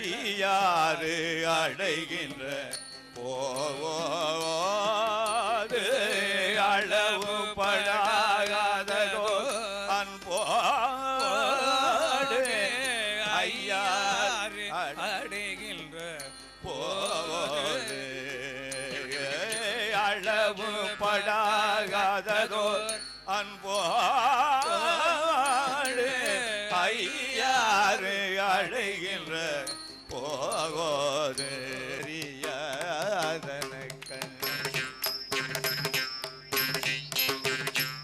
ஐயாறு அடைகின்ற போவோது அளவு பழாகாததோ அன்போடு ஐயாறு அடைகின்ற போவோது அளவு பழாகாததோ அன்போடு ஐயாறு அடைகின்ற போவோது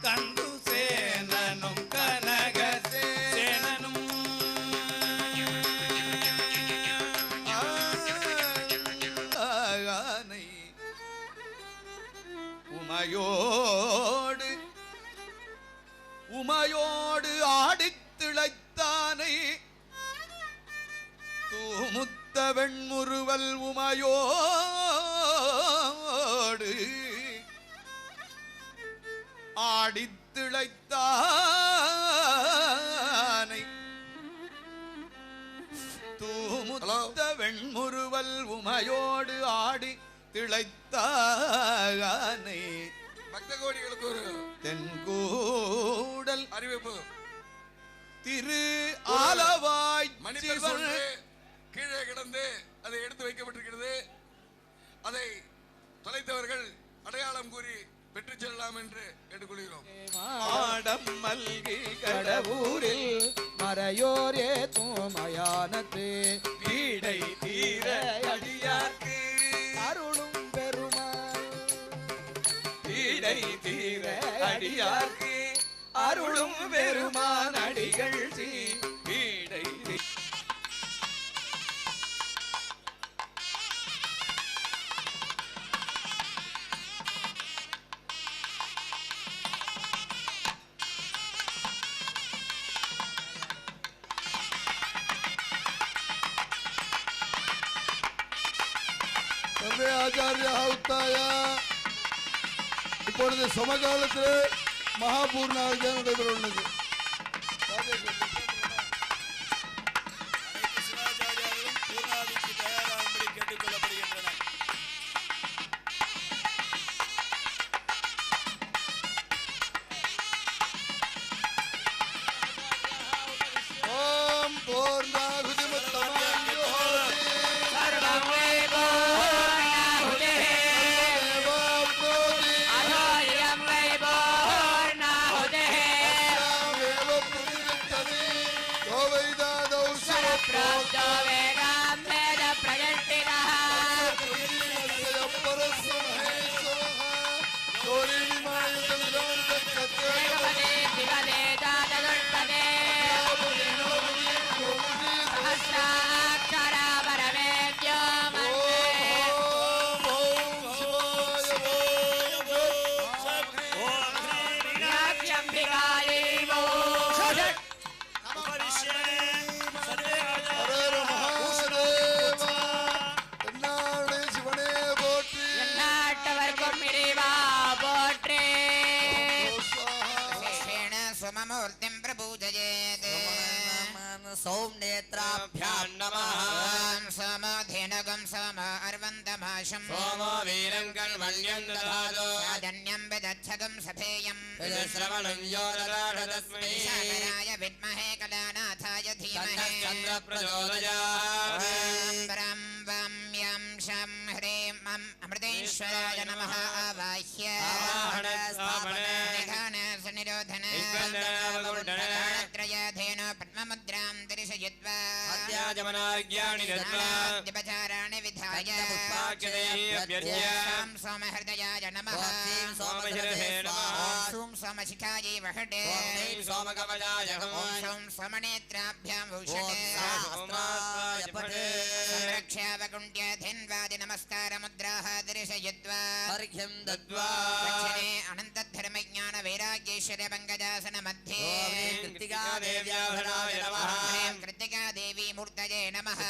கண்டு சேனனும் கனக சேனனும் உமையோடு ஆடித் திளைத்தானை தூமுத்த வெண்முறுவல் உமையோடு ஆடித் திளைத்தானை தூமுத்த வெண்முறுவல் உமையோடு ஆடி திளைத்தானை பக்த கோடிகளுக்கு ஒரு தென்கூடல் அறிவிப்பு. திரு ஆலவாய் மனிதர் கீழே கிடந்து அதை எடுத்து வைக்கப்பட்டிருக்கிறது. அதை தொலைத்தவர்கள் அடையாளம் கூறி பெற்று செல்லலாம் என்று கேட்டுக்கொள்கிறோம். மாடம் மல்கி கடவுரில் மறையோர் ஏத்துமயானத்து பீடை தீர அடியார்க்கு அருளும் பெருமாள் பீடை தீர அடியார்க்கு அருளும் பெருமான் அடிகள் பீடை ஆச்சாரிய உத்தாயா இப்பொழுது சமகாலத்தில் மகாபூர்ணாவிஜயம் நடைபெற உள்ளது. சிவாச்சாரியார்களும் பூர்ணாவிற்கு தயாராகும்படி கேட்டுக் கொள்ளப்படுகின்றனர். ஓம் பூர்ணாகுதி सौम्नेत्राभ्यां नमः समधेनगं सम अर्वन्तमाशं सोमो वीरं कण्वण्यं दधातु साधन्यं विदच्छगं सफेयं श्रवणं यो ददातु तस्मै शाकराय विद्महे कलानाथाय धीमहि तन्नः प्रचोदयात् परं वं यं शं ह्रीं मं अमृतेश्वराय नमः आवाह्य निधान सनिरोधन त्रयधेन पद्ममुद्रां दर्शयित्वा अत्याजमनाज्ञानि दत्वा दिपचाराणि विधाय पुष्पाक्षतैः सोमहृदयाय नमः सोमशिरसे नमः सोम सोमशिखायै वषटे सोमकवचाय सोम सोमनेत्राभ्यां भूषणे संरक्ष्यावकुण्ठ्य धिन्वादि नमस्कारमुद्राः दर्शयित्वा अर्घ्यं दत्वा दक्षिणे अनन्तधर्मज्ञान वैराग्यैश्वर्य पङ्कजासन मध्ये कृत्तिका देव्याभरणाय नमः कृत्तिका देवी मूर्तये नमः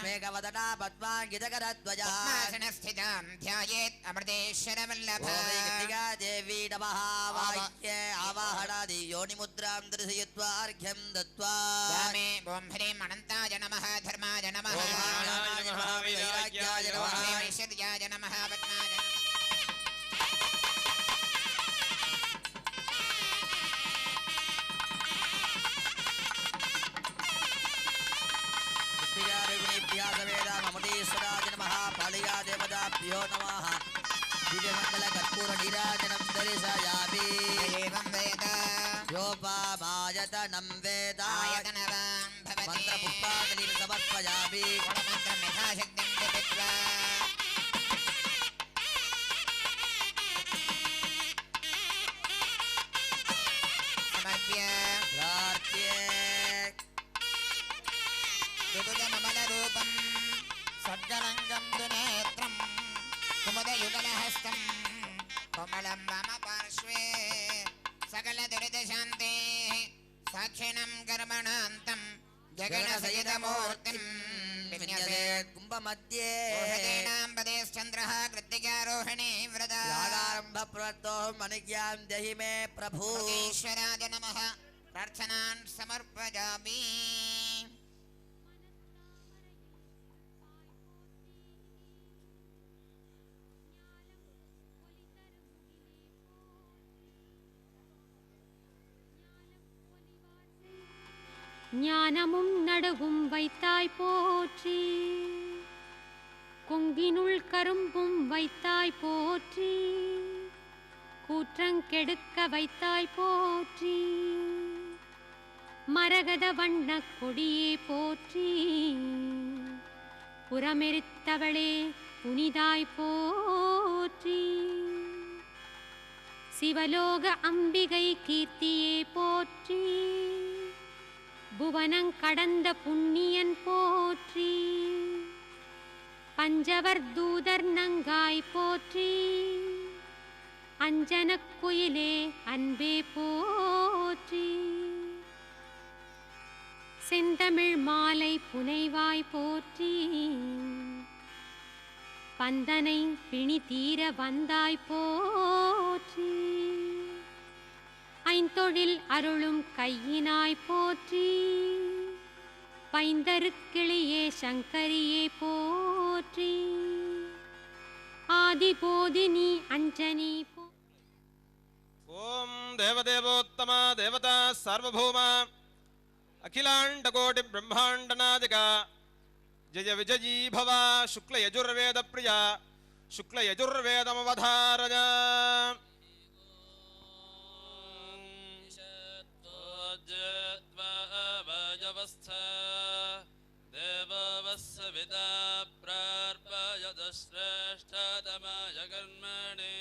मेघवदना पद्माङ्गितकरध्वजा पद्मासनस्थितां ध्यायेत् अमृतेश्वर वल्लभा कृत्तिका देवी नमः वाह्य आवाहनादि योनिमुद्रां दर्शयित्वा अर्घ्यं दत्वा वामे ஓம் ஹ்ரீம் அனந்தாய நமः தர்மாய நமः ஓம் ஞானாய நமः வைராக்யாய நமः ஓம் ஹ்ரீம் ஐஸ்வர்யாய நமः பத்மாய நமः ममुनीश्वराय नमः पालया देवताभ्यो नमः दिव्यमंगल कर्पूर नीराजनं दर्शयामि एवं वेद योपामायतनं वेद आयतनवान् भवति मन्त्रपुष्पाञ्जलिं समर्पयामि गुणमन्त्रं यथाशक्तिं जपित्वा समर्प्य प्रार्थ्ये विबुधमलरूपं सज्जलङ्गं दुनेत्रं कुमुदयुगलहस्तं कोमलं वामपार्श्वे सकलदुरितशान्तेः साक्षिणं कर्मणान्तं जगन्सहितमूर्तिं विन्यसे कुम्भमध्ये ओषधीनां पदेश्चन्द्रः कृत्तिकारोहिणी व्रता यागारम्भप्रवृत्तोऽहं मणिज्ञां देहि मे प्रभु ईश्वराय नमः प्रार्थनान् समर्पयामि ஞானமும் நடுவும் வைத்தாய் போற்றி, கொங்கினுள் கரும்பும் வைத்தாய் போற்றி, கூற்றங்கெடுக்க வைத்தாய் போற்றி, மரகத வண்ணக் கொடியே போற்றி, புறமெரித்தவளே புனிதாய் போற்றி, சிவலோக அம்பிகை கீர்த்தியே போற்றி, புவனங் கடந்த புண்ணியன் போற்றி, பஞ்சவர் தூதர் நங்காய் போற்றி, அஞ்சனக் குயிலே அன்பே போற்றி, செந்தமிழ் மாலை புனைவாய் போற்றி, பந்தனை பிணி தீர வந்தாய் போற்றி, ஐந்தொழில் அருளும் கையினாய் போற்றி, பைந்தருக்கிளியே சங்கரியே போற்றி, ஆதிபோதினி அஞ்சனி ஓம் தேவதேவோத்தம தேவதா சார்வபௌம அகிலாண்டகோட்டி பிரம்மாண்டநாதிகா ஜய விஜயீ பவ சுக்ல யஜுர்வேத பிரியா சுக்ல யஜுர்வேதமவதாரய देववस्सविता प्रार्पयदश्रेष्ठतमाय कर्मणे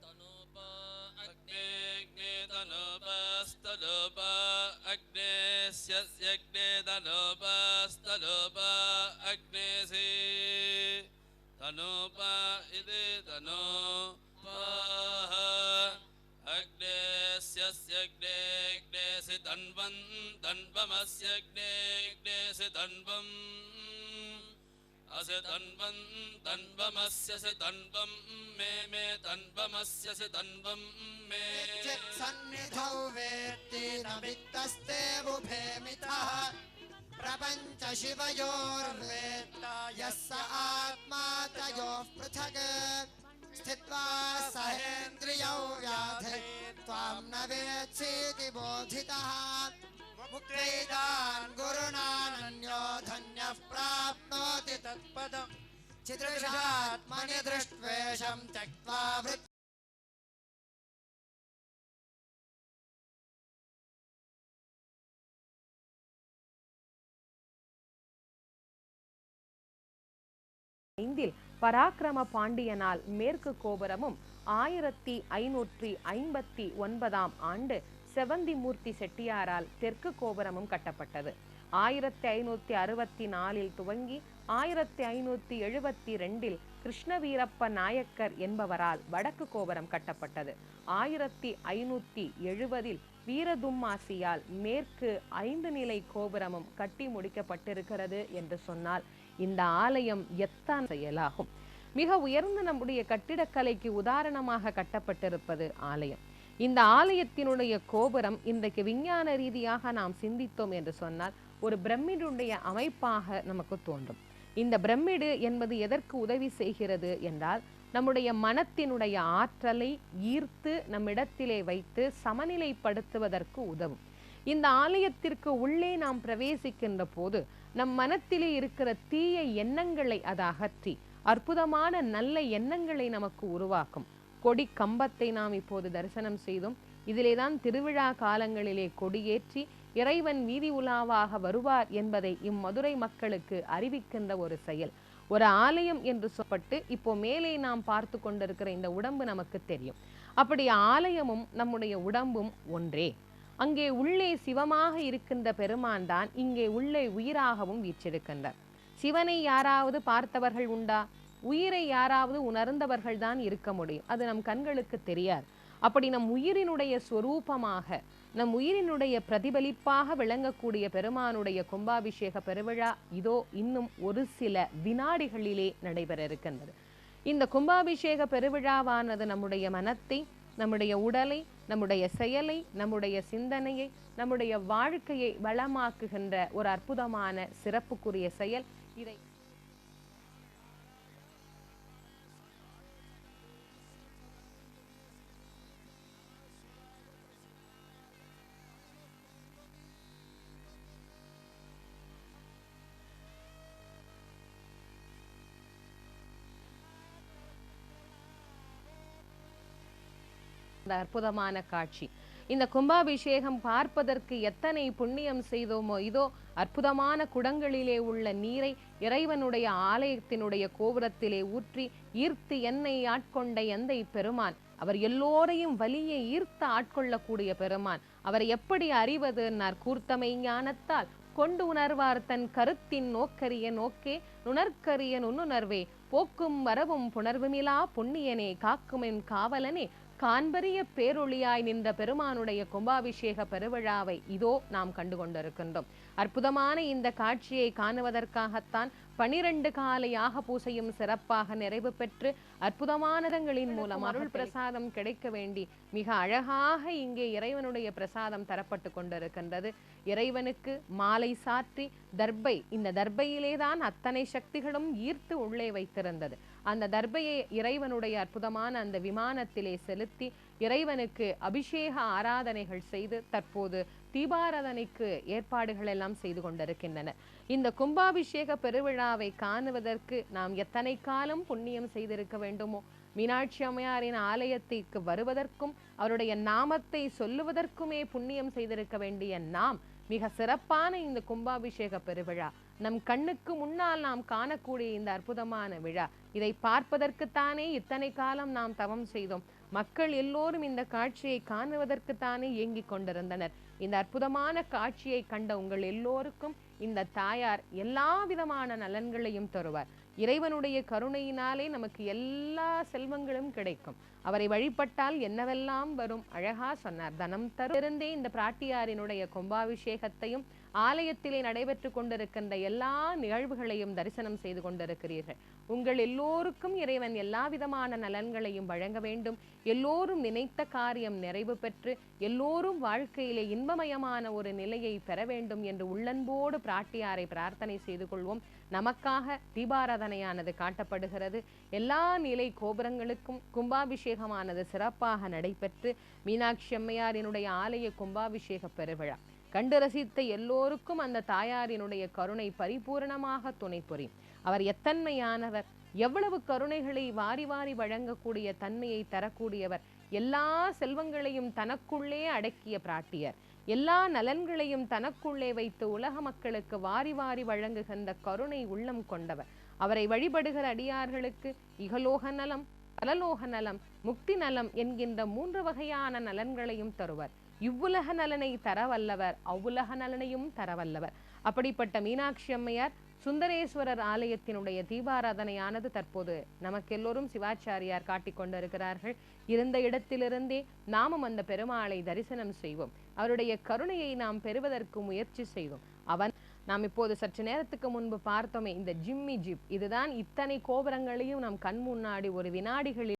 तनूप अग्ने तनूपस्तनूप अग्नेस्यग्ने तनूपस्तनूप अग्नेसि तनूप इति तनूपः अग्नेस्यग्नेग्नेसि तन्वं तन्वमस्यग्नेग्नेसि तन्वम् अस्य तन्वं तन्वमस्यसि तन्वं मे मे तन्वमस्यसि तन्वं मे सन्निधौ वेत्ति न वित्तस्ते बुभे मिथः प्रपञ्च शिवयोर्वेत्ता यस्य आत्मा तयोः पृथक् स्थित्वा सहेन्द्रियौ व्याधे त्वां न वेत्सीति बोधितः मुक्तैदान् गुरुणानन्यो धन्यः प्राप्नोति तत्पदम् चिदृशात्मनि दृष्ट्वेषं त्यक्त्वा वृत्ति ஐந்தில் பராக்கிரம பாண்டியனால் மேற்கு கோபுரமும் 1559 ஆண்டு செவந்தி மூர்த்தி செட்டியாரால் தெற்கு கோபுரமும் கட்டப்பட்டது. 1564 துவங்கி 1572 கிருஷ்ணவீரப்ப நாயக்கர் என்பவரால் வடக்கு கோபுரம் கட்டப்பட்டது. 1570 வீரதும்மாசியால் மேற்கு 5 நிலை கோபுரமும் கட்டி முடிக்கப்பட்டிருக்கிறது என்று சொன்னால் இந்த ஆலயம் எத்தனை செயலாகும். மிக உயர்ந்த நம்முடைய கட்டிடக்கலைக்கு உதாரணமாக கட்டப்பட்டிருப்பது ஆலயம். இந்த ஆலயத்தினுடைய கோபுரம் இன்றைக்கு விஞ்ஞான ரீதியாக நாம் சிந்தித்தோம் என்று சொன்னால் ஒரு பிரமிடுடைய அமைப்பாக நமக்கு தோன்றும். இந்த பிரமிடு என்பது எதற்கு உதவி செய்கிறது என்றால் நம்முடைய மனத்தினுடைய ஆற்றலை ஈர்த்து நம்மிடத்திலே வைத்து சமநிலைப்படுத்துவதற்கு உதவும். இந்த ஆலயத்திற்கு உள்ளே நாம் பிரவேசிக்கின்ற போது நம் மனத்திலே இருக்கிற தீய எண்ணங்களை அது அகற்றி அற்புதமான நல்ல எண்ணங்களை நமக்கு உருவாக்கும். கொடி கம்பத்தை நாம் இப்போது தரிசனம் செய்தோம். இதிலேதான் திருவிழா காலங்களிலே கொடியேற்றி இறைவன் வீதி உலாவாக வருவார் என்பதை இம்மதுரை மக்களுக்கு அறிவிக்கின்ற ஒரு செயல். ஒரு ஆலயம் என்று சொல்லப்பட்டு இப்போ மேலே நாம் பார்த்து கொண்டிருக்கிற இந்த உடம்பு நமக்கு தெரியும். அப்படி ஆலயமும் நம்முடைய உடம்பும் ஒன்றே. அங்கே உள்ளே சிவமாக இருக்கின்ற பெருமான் தான் இங்கே உள்ளே உயிராகவும் வீற்றிருக்கின்றார். சிவனை யாராவது பார்த்தவர்கள் உண்டா? உயிரை யாராவது உணர்ந்தவர்கள் தான் இருக்க முடியும். அது நம் கண்களுக்கு தெரியாது. அப்படி நம் உயிரினுடைய ஸ்வரூபமாக நம் உயிரினுடைய பிரதிபலிப்பாக விளங்கக்கூடிய பெருமானுடைய கும்பாபிஷேக பெருவிழா இதோ இன்னும் ஒரு சில வினாடிகளிலே நடைபெற இருக்கின்றது. இந்த கும்பாபிஷேக பெருவிழாவானது நம்முடைய மனத்தை, நம்முடைய உடலை, நம்முடைய செயலை, நம்முடைய சிந்தனையை, நம்முடைய வாழ்க்கையை வளமாக்குகின்ற ஒரு அற்புதமான சிறப்புக்குரிய செயல். இதை அற்புதமான காட்சி. இந்த கும்பாபிஷேகம் பார்ப்பதற்கு எத்தனை புண்ணியம் செய்தோமோ இதோ அற்புதமான குடங்களிலே உள்ள நீரை இறைவனுடைய ஆலயத்தினுடைய கோபுரத்திலே ஊற்றி ஈர்த்து என்னை ஆட்கொண்ட எந்தை பெருமான். அவர் எல்லோரையும் வலியை ஈர்த்து ஆட்கொள்ளக்கூடிய பெருமான். அவரை எப்படி அறிவது? கூர்த்தமை ஞானத்தால் கொண்டு உணர்வார் தன் கருத்தின் நோக்கரிய நோக்கே நுணர்கரிய நுண்ணுணர்வே போக்கும் வரவும் புணர்வுமிலா புண்ணியனே காக்குமென் காவலனே காண்பரிய பேரொளியாய் நின்ற பெருமானுடைய கும்பாபிஷேக பெருவிழாவை இதோ நாம் கண்டு கொண்டிருக்கின்றோம். அற்புதமான இந்த காட்சியை காணுவதற்காகத்தான் 12 கால யாக பூசையும் சிறப்பாக நிறைவு பெற்று அற்புதமானதங்களின் மூலம் அருள் பிரசாதம் கிடைக்க வேண்டி மிக அழகாக இங்கே இறைவனுடைய பிரசாதம் தரப்பட்டு கொண்டிருக்கின்றது. இறைவனுக்கு மாலை சாற்றி தர்பை, இந்த தர்பையிலே தான் அத்தனை சக்திகளும் ஈர்த்து உள்ளே வைத்திருந்தது. அந்த தர்பையை இறைவனுடைய அற்புதமான அந்த விமானத்திலே செலுத்தி இறைவனுக்கு அபிஷேக ஆராதனைகள் செய்து தற்போது தீபாராதனைக்கு ஏற்பாடுகள் எல்லாம் செய்து கொண்டிருக்கின்றன. இந்த கும்பாபிஷேக பெருவிழாவை காணுவதற்கு நாம் எத்தனை காலம் புண்ணியம் செய்திருக்க வேண்டுமோ, மீனாட்சி அம்மையாரின் ஆலயத்திற்கு வருவதற்கும் அவருடைய நாமத்தை சொல்லுவதற்குமே புண்ணியம் செய்திருக்க வேண்டிய நாம் மிக சிறப்பான இந்த கும்பாபிஷேக பெருவிழா, நம் கண்ணுக்கு முன்னால் நாம் காணக்கூடிய இந்த அற்புதமான விழா, இதை பார்ப்பதற்குத்தானே இத்தனை காலம் நாம் தவம் செய்தோம். மக்கள் எல்லோரும் இந்த காட்சியை காணுவதற்குத்தானே ஏங்கிக் கொண்டிருந்தனர். இந்த அற்புதமான காட்சியை கண்ட உங்கள் எல்லோருக்கும் இந்த தாயார் எல்லா விதமான நலன்களையும் தருவார். இறைவனுடைய கருணையினாலே நமக்கு எல்லா செல்வங்களும் கிடைக்கும். அவரை வழிபட்டால் என்னவெல்லாம் வரும் அழகா சொன்னார். தனம் தருந்தே இந்த பிராட்டியாரினுடைய கும்பாபிஷேகத்தையும் ஆலயத்திலே நடைபெற்று கொண்டிருக்கின்ற எல்லா நிகழ்வுகளையும் தரிசனம் செய்து கொண்டிருக்கிறீர்கள். உங்கள் எல்லோருக்கும் இறைவன் எல்லா விதமான நலன்களையும் வழங்க வேண்டும். எல்லோரும் நினைத்த காரியம் நிறைவு பெற்று எல்லோரும் வாழ்க்கையிலே இன்பமயமான ஒரு நிலையை பெற வேண்டும் என்று உள்ளன்போடு பிராட்டியாரை பிரார்த்தனை செய்து கொள்வோம். நமக்காக தீபாராதனையானது காட்டப்படுகிறது. எல்லா நிலை கோபுரங்களுக்கும் கும்பாபிஷேகமானது சிறப்பாக நடைபெற்று மீனாட்சி அம்மையாரினுடைய ஆலய கும்பாபிஷேக பெருவிழா கண்டு ரசித்த எல்லோருக்கும் அந்த தாயாரினுடைய கருணை பரிபூரணமாக துணை புரியும். அவர் எத்தன்மையானவர், எவ்வளவு கருணைகளை வாரி வாரி வழங்கக்கூடிய தன்மையை தரக்கூடியவர், எல்லா செல்வங்களையும் தனக்குள்ளே அடக்கிய பிராட்டியர், எல்லா நலன்களையும் தனக்குள்ளே வைத்து உலக மக்களுக்கு வாரி வாரி வழங்குகின்ற கருணை உள்ளம் கொண்டவர். அவரை வழிபடுகிற அடியார்களுக்கு இகலோக நலம், பரலோக நலம், முக்தி நலம் என்கின்ற 3 வகையான நலன்களையும் தருவர். இவ்வுலக நலனை தரவல்லவர், அவ்வுலக நலனையும் தரவல்லவர். அப்படிப்பட்ட மீனாட்சி அம்மையார் சுந்தரேஸ்வரர் ஆலயத்தினுடைய தீபாராதனையானது தற்போது நமக்கெல்லோரும் சிவாச்சாரியார் காட்டிக் கொண்டிருக்கிறார்கள். இருந்த இடத்திலிருந்தே நாமும் அந்த பெருமாளை தரிசனம் செய்வோம். அவருடைய கருணையை நாம் பெறுவதற்கு முயற்சி செய்வோம். நாம் இப்போது சற்று நேரத்துக்கு முன்பு பார்த்தோமே இந்த ஜிம்மி ஜிப், இதுதான் இத்தனை கோபுரங்களையும் நம் கண் முன்னாடி ஒரு வினாடிகளில்